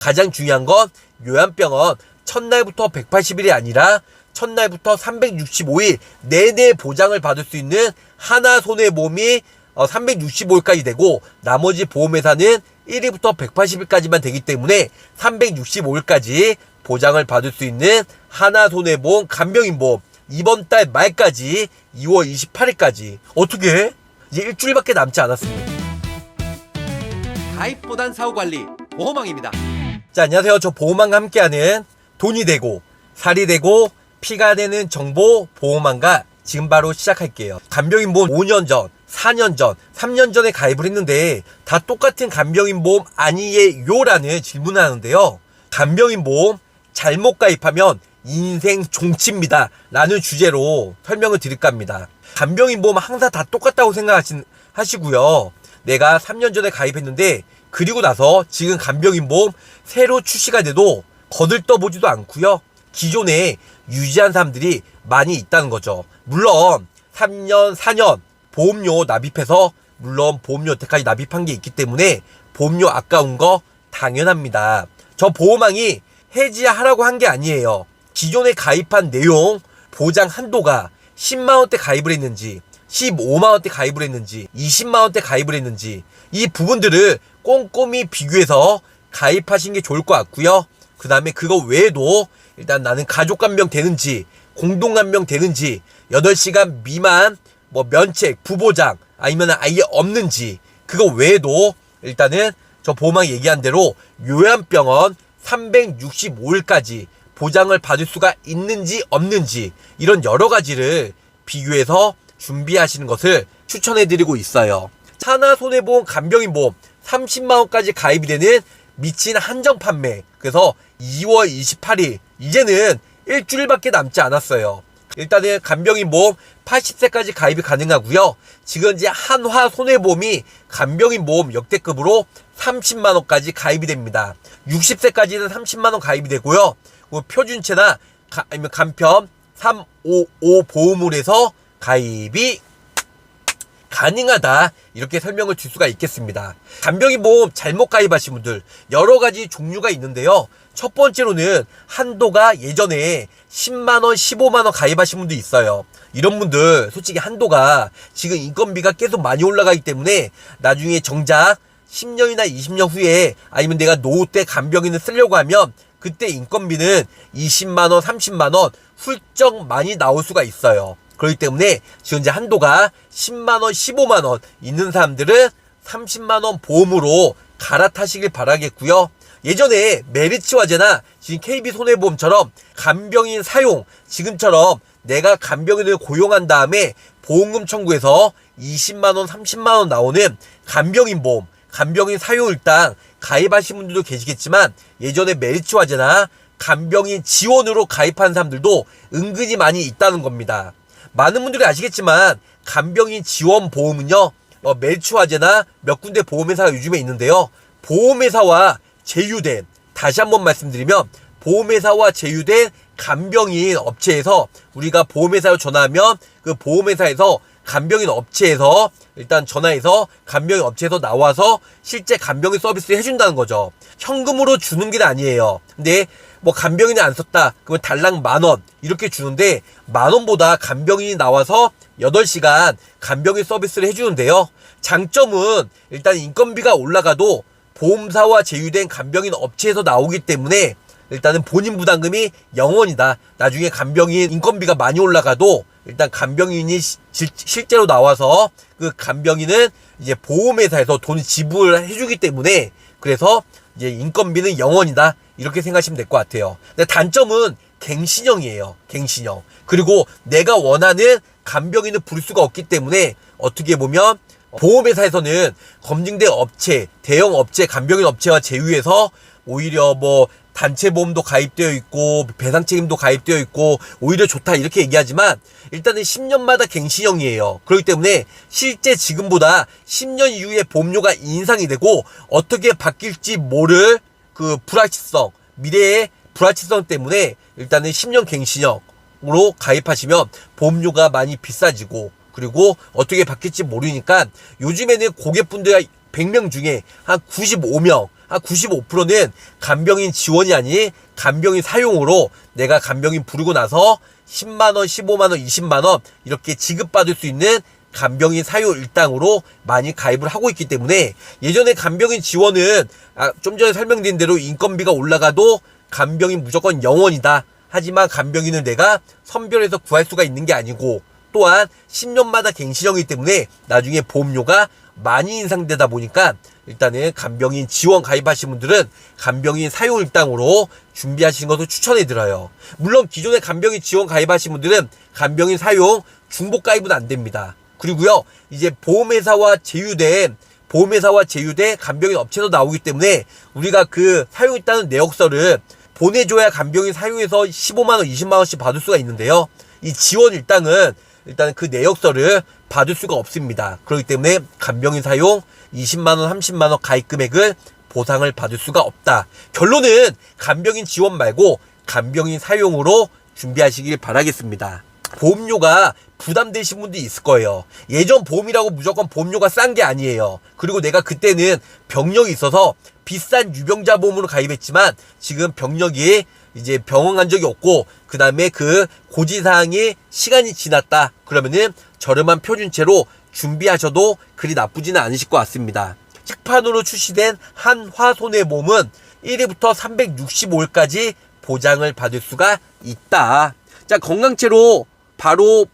가장 중요한 건 요양병원 첫날부터 180일이 아니라 첫날부터 365일 내내 보장을 받을 수 있는 하나손해보험이 365일까지 되고, 나머지 보험회사는 1일부터 180일까지만 되기 때문에 365일까지 보장을 받을 수 있는 하나손해보험 간병인보험, 이번 달 말까지 2월 28일까지 어떻게 이제 일주일밖에 남지 않았습니다. 가입보단 사후관리 보험왕입니다. 자, 안녕하세요. 저 보험왕과 함께하는 돈이 되고 살이 되고 피가 되는 정보 보험왕과 지금 바로 시작할게요. 간병인보험 5년 전, 4년 전, 3년 전에 가입을 했는데 다 똑같은 간병인보험 아니에요? 라는 질문을 하는데요. 간병인보험 잘못 가입하면 인생 종치입니다 라는 주제로 설명을 드릴까 합니다. 간병인보험 항상 다 똑같다고 생각하시고요. 내가 3년 전에 가입했는데 그리고 나서 지금 간병인보험 새로 출시가 돼도 거들떠보지도 않고요. 기존에 유지한 사람들이 많이 있다는 거죠. 물론 3년, 4년 보험료 납입해서 물론 보험료 여태까지 납입한 게 있기 때문에 보험료 아까운 거 당연합니다. 저 보험왕이 해지하라고 한 게 아니에요. 기존에 가입한 내용, 보장 한도가 10만원대 가입을 했는지 15만원대 가입을 했는지 20만원대 가입을 했는지 이 부분들을 꼼꼼히 비교해서 가입하신 게 좋을 것 같고요. 그 다음에 그거 외에도 일단 나는 가족간병 되는지 공동간병 되는지 8시간 미만 면책, 부보장 아니면 아예 없는지 그거 외에도 일단은 저 보험왕이 얘기한 대로 요양병원 365일까지 보장을 받을 수가 있는지 없는지 이런 여러 가지를 비교해서 준비하시는 것을 추천해드리고 있어요. 하나손해보험 간병인보험 30만원까지 가입이 되는 미친 한정 판매. 그래서 2월 28일 이제는 일주일밖에 남지 않았어요. 일단은 간병인보험 80세까지 가입이 가능하고요. 지금 이제 한화손해보험이 간병인보험 역대급으로 30만원까지 가입이 됩니다. 60세까지는 30만원 가입이 되고요. 표준체나 아니면 간편 355 보험을 해서 가입이 가능하다 이렇게 설명을 줄 수가 있겠습니다. 간병인보험 잘못 가입하신 분들 여러 가지 종류가 있는데요. 첫 번째로는 한도가 예전에 10만원 15만원 가입하신 분도 있어요. 이런 분들 솔직히 한도가 지금 인건비가 계속 많이 올라가기 때문에 나중에 정작 10년이나 20년 후에 아니면 내가 노후 때 간병인을 쓰려고 하면 그때 인건비는 20만원 30만원 훌쩍 많이 나올 수가 있어요. 그렇기 때문에 지금 이제 한도가 10만원 15만원 있는 사람들은 30만원 보험으로 갈아타시길 바라겠고요. 예전에 메리츠화재나 지금 KB손해보험처럼 간병인 사용, 지금처럼 내가 간병인을 고용한 다음에 보험금 청구해서 20만원 30만원 나오는 간병인보험, 간병인 사용일당 가입하신 분들도 계시겠지만 예전에 메리츠화재나 간병인 지원으로 가입한 사람들도 은근히 많이 있다는 겁니다. 많은 분들이 아시겠지만 간병인 지원 보험은요 메리츠화재나 몇 군데 보험회사가 요즘에 있는데요. 보험회사와 제휴된, 다시 한번 말씀드리면 보험회사와 제휴된 간병인 업체에서 우리가 보험회사로 전화하면 그 보험회사에서 간병인 업체에서 일단 전화해서 간병인 업체에서 나와서 실제 간병인 서비스를 해준다는 거죠. 현금으로 주는 게 아니에요. 근데 간병인이 안 썼다 그러면 달랑 10,000원 이렇게 주는데 10,000원보다 간병인이 나와서 8시간 간병인 서비스를 해주는데요. 장점은 일단 인건비가 올라가도 보험사와 제휴된 간병인 업체에서 나오기 때문에 일단은 본인 부담금이 0원이다. 나중에 간병인 인건비가 많이 올라가도 일단 간병인이 실제로 나와서 그 간병인은 이제 보험회사에서 돈을 지불을 해주기 때문에 그래서 이제 인건비는 0원이다. 이렇게 생각하시면 될 것 같아요. 근데 단점은 갱신형이에요. 갱신형. 그리고 내가 원하는 간병인을 부를 수가 없기 때문에 어떻게 보면 보험회사에서는 검증된 업체, 대형 업체, 간병인 업체와 제휴해서 오히려 단체 보험도 가입되어 있고 배상 책임도 가입되어 있고 오히려 좋다 이렇게 얘기하지만 일단은 10년마다 갱신형이에요. 그렇기 때문에 실제 지금보다 10년 이후에 보험료가 인상이 되고 어떻게 바뀔지 모를 그 불확실성, 미래의 불확실성 때문에 일단은 10년 갱신형으로 가입하시면 보험료가 많이 비싸지고 그리고 어떻게 바뀔지 모르니까 요즘에는 고객분들 100명 중에 한 95명, 한 95%는 간병인 지원이 아닌 간병인 사용으로 내가 간병인 부르고 나서 10만원, 15만원, 20만원 이렇게 지급받을 수 있는 간병인 사용 일당으로 많이 가입을 하고 있기 때문에 예전에 간병인 지원은 좀 전에 설명드린 대로 인건비가 올라가도 간병인 무조건 영원이다. 하지만 간병인을 내가 선별해서 구할 수가 있는 게 아니고 또한 10년마다 갱신형이기 때문에 나중에 보험료가 많이 인상되다 보니까 일단은 간병인 지원 가입하신 분들은 간병인 사용 일당으로 준비하시는 것을 추천해 드려요. 물론 기존에 간병인 지원 가입하신 분들은 간병인 사용 중복 가입은 안 됩니다. 그리고요, 이제 보험회사와 제휴된 간병인 업체도 나오기 때문에 우리가 그 사용 일당은 내역서를 보내줘야 간병인 사용해서 15만원, 20만원씩 받을 수가 있는데요. 이 지원 일당은 일단 그 내역서를 받을 수가 없습니다. 그렇기 때문에 간병인 사용 20만원, 30만원 가입 금액을 보상을 받을 수가 없다. 결론은 간병인 지원 말고 간병인 사용으로 준비하시길 바라겠습니다. 보험료가 부담되신 분들이 있을 거예요. 예전 보험이라고 무조건 보험료가 싼 게 아니에요. 그리고 내가 그때는 병력이 있어서 비싼 유병자 보험으로 가입했지만 지금 병력이 이제 병원 간 적이 없고 그 다음에 그 고지사항이 시간이 지났다 그러면은 저렴한 표준체로 준비하셔도 그리 나쁘지는 않으실 것 같습니다. 식판으로 출시된 한화손해보험은 1위부터 365일까지 보장을 받을 수가 있다. 자, 건강체로 바로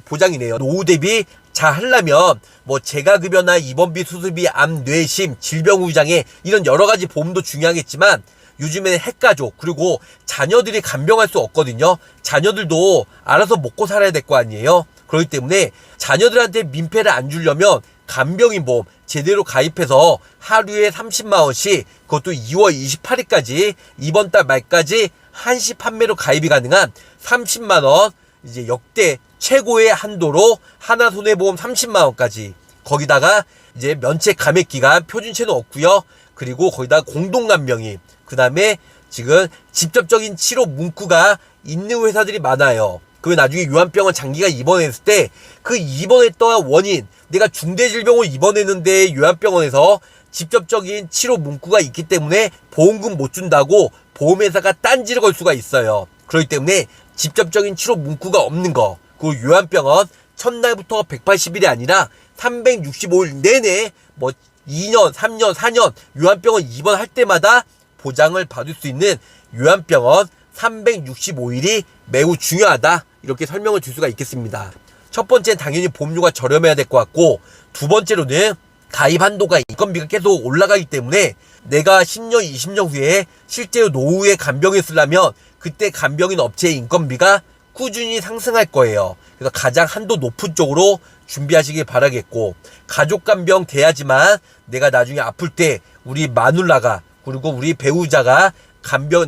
보장이네요. 노후 대비 잘 하려면 뭐 재가급여나 입원비, 수술비, 암, 뇌심, 질병후유장애 이런 여러 가지 보험도 중요하겠지만 요즘에는 핵가족 그리고 자녀들이 간병할 수 없거든요. 자녀들도 알아서 먹고 살아야 될 거 아니에요. 그렇기 때문에 자녀들한테 민폐를 안 주려면 간병인 보험 제대로 가입해서 하루에 30만원씩 그것도 2월 28일까지 이번 달 말까지 한시 판매로 가입이 가능한 30만원 이제 역대 최고의 한도로 하나손해보험 30만원까지 거기다가 이제 면책 감액 기간 표준체는 없고요. 그리고 거기다가 공동간병인 그 다음에 지금 직접적인 치료 문구가 있는 회사들이 많아요. 그 나중에 요한병원 장기간 입원했을 때 그 입원했던 원인 내가 중대질병으로 입원했는데 요한병원에서 직접적인 치료 문구가 있기 때문에 보험금 못 준다고 보험회사가 딴지를 걸 수가 있어요. 그렇기 때문에 직접적인 치료 문구가 없는 거 그리고 요한병원 첫날부터 180일이 아니라 365일 내내 뭐 2년, 3년, 4년 요한병원 입원할 때마다 보장을 받을 수 있는 요한병원 365일이 매우 중요하다 이렇게 설명을 줄 수가 있겠습니다. 첫 번째는 당연히 보험료가 저렴해야 될 것 같고 두 번째로는 가입 한도가 인건비가 계속 올라가기 때문에 내가 10년, 20년 후에 실제로 노후에 간병을 쓰려면 그때 간병인 업체의 인건비가 꾸준히 상승할 거예요. 그래서 가장 한도 높은 쪽으로 준비하시길 바라겠고 가족 간병 돼야지만 내가 나중에 아플 때 우리 마눌라가 그리고 우리 배우자가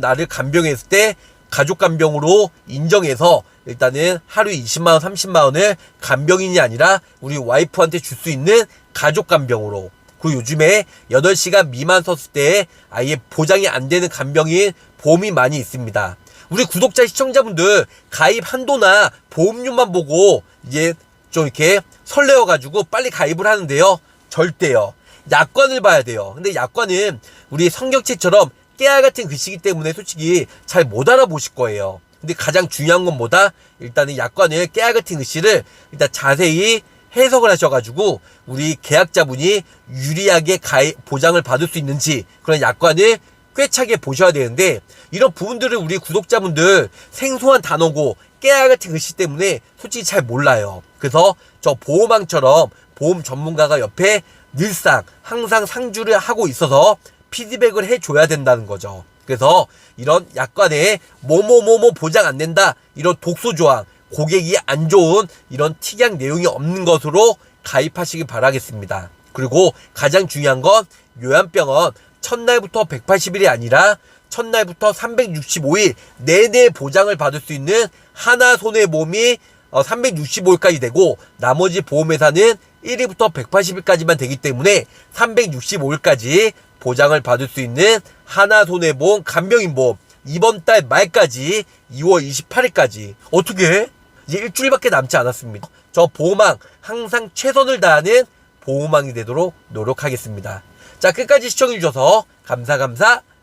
나를 간병했을 때 가족 간병으로 인정해서 일단은 하루에 20만원, 30만원을 간병인이 아니라 우리 와이프한테 줄 수 있는 가족 간병으로 그리고 요즘에 8시간 미만 썼을 때 아예 보장이 안 되는 간병인 보험이 많이 있습니다. 우리 구독자 시청자분들 가입 한도나 보험료만 보고 이제 좀 이렇게 설레어가지고 빨리 가입을 하는데요. 절대요. 약관을 봐야 돼요. 근데 약관은 우리 성경책처럼 깨알 같은 글씨이기 때문에 솔직히 잘 못 알아보실 거예요. 근데 가장 중요한 건 뭐다? 일단은 약관을 깨알 같은 글씨를 일단 자세히 해석을 하셔가지고 우리 계약자분이 유리하게 보장을 받을 수 있는지 그런 약관을 꿰차게 보셔야 되는데 이런 부분들을 우리 구독자분들 생소한 단어고 깨알 같은 글씨 때문에 솔직히 잘 몰라요. 그래서 저 보험왕처럼 보험 전문가가 옆에 늘상 항상 상주를 하고 있어서 피드백을 해줘야 된다는 거죠. 그래서 이런 약관에 뭐뭐뭐뭐 보장 안 된다 이런 독소조항 고객이 안 좋은 이런 특이한 내용이 없는 것으로 가입하시기 바라겠습니다. 그리고 가장 중요한 건 요한병원 첫날부터 180일이 아니라 첫날부터 365일 내내 보장을 받을 수 있는 하나손해보험이 365일까지 되고 나머지 보험회사는 1위부터 180일까지만 되기 때문에 365일까지 보장을 받을 수 있는 하나손해보험 간병인보험 이번 달 말까지 2월 28일까지 어떻게 이제 일주일밖에 남지 않았습니다. 저 보험왕 항상 최선을 다하는 보호망이 되도록 노력하겠습니다. 자, 끝까지 시청해주셔서 감사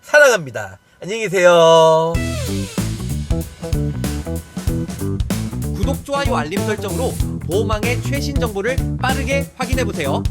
사랑합니다. 안녕히 계세요. 구독, 좋아요, 알림 설정으로 보호망의 최신 정보를 빠르게 확인해보세요.